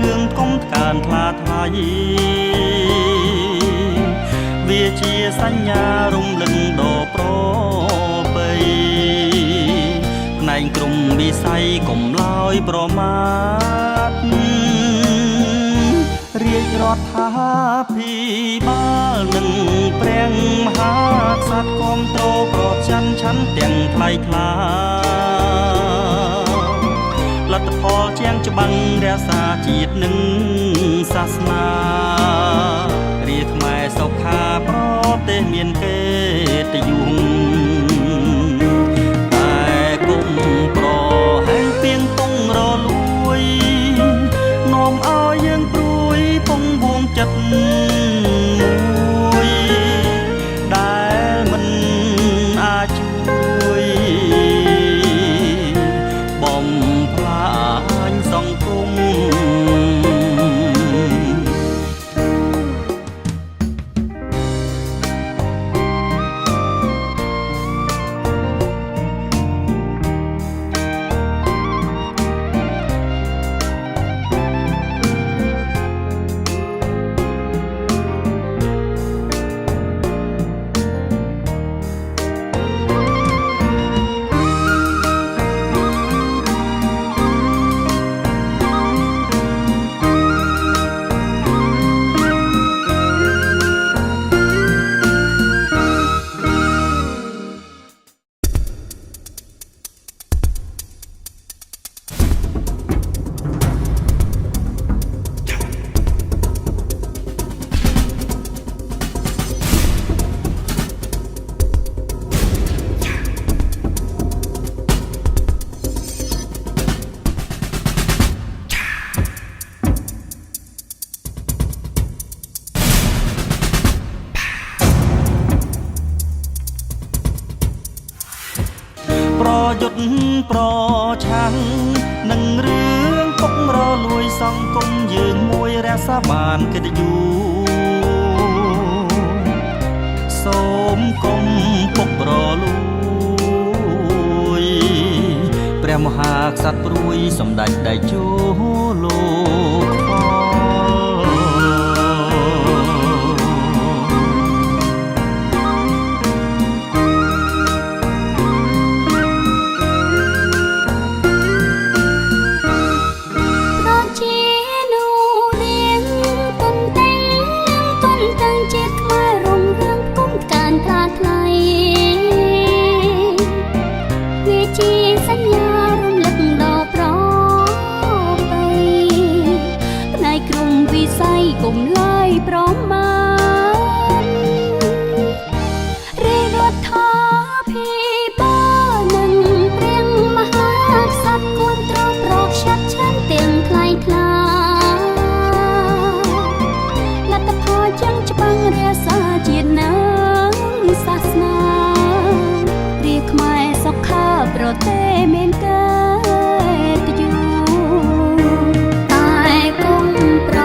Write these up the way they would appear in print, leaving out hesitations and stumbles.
រឿងកុំការថ្លាថ្លៃវាជាសញ្ញារំលឹងដ៏ប្រពៃផ្នែកក្រុមវិស័យកុំឡើយប្រមាថរាជរដ្ឋាភិបាលនិងព្រះមហាក្សត្រគាំទ្រប្រចាំឆន្ទទាំងថ្លៃថ្លាលទ្ធផលជាងច្បាំងរក្សាជាតិនិងសាសនារាជខ្មែរសុខាប្រទេសមានកិត្តិយសតែគុំប្រហែងពីងពងរលួយនាំឲ្យយើងព្រួយពងវងចិត្តមួយដែលមិនអាចជួយបំផ្លាញសង្គមយុទ្ធប្រឆាំងនឹងរឿងពុករលួយសង្គមយើងមួយរក្សាបានកិត្តិយសសូមកុំពុករលួយព្រះមហាក្សត្រព្រួយសម្ដេចតេជោលោកគុំឡើយប្រមាណរាជរដ្ឋាភិបាលនិងព្រះមហាក្សត្រគាំទ្រប្រឆាត់ឆន្ទទាំងថ្លៃថ្លាលទ្ធផលចឹងច្បាំងរក្សាជាតិនិងសាសនារាជខ្មែរសុខាប្រទេសមានកិត្តិយសតែគុំប្រ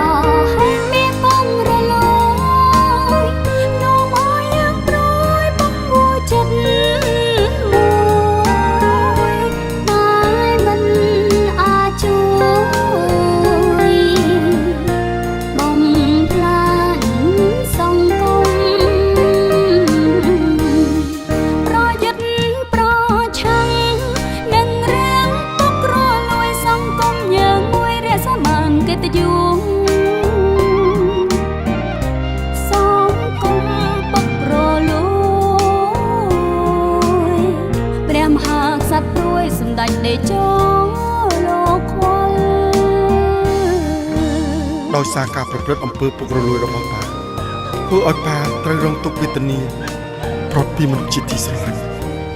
សម្ដេចតេជោលោកខ្វល់ដោយសារការប្រព្រឹត្តអំពើពុករលួយរបស់ប៉ាធ្វើឲ្យប៉ាត្រូវរងទុក្ខវេទនាប្រត់ពីមនុស្សជាទីស្រឡាញ់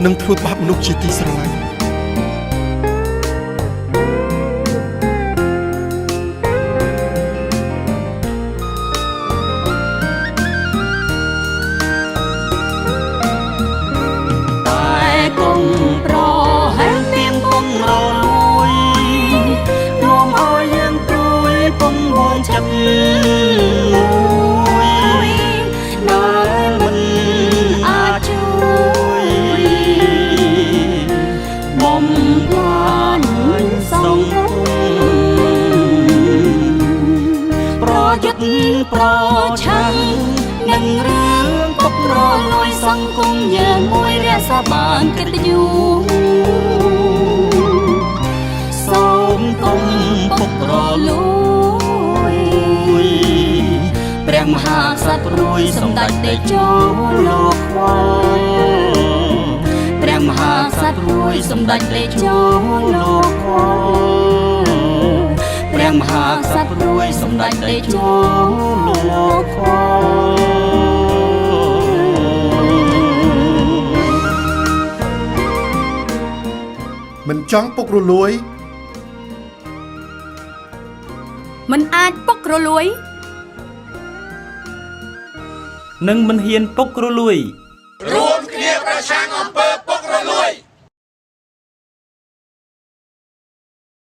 និងធ្វើបាបមនុស្សជាទីស្រឡាញ់ ប្រឆាំងនឹងរឿងពុករលួយសង្គមយើងមួយរក្សាបានកិត្តិយសសូមកុំពុករលួយព្រះមហាក្សត្រព្រួយសម្ដេចតេជោលោកខ្វល់ព្រះមហាក្សត្រព្រួយសម្ដេចតេជោលោកខ្វល់ព្រះមហាក្សត្រព្រួយសម្ដេចតេជោលោកខ្វល់មិនចង់ពុករលួយ មិនអាចពុករលួយ នឹងមិនហ៊ានពុករលួយ រួមគ្នាប្រឆាំងអំពើ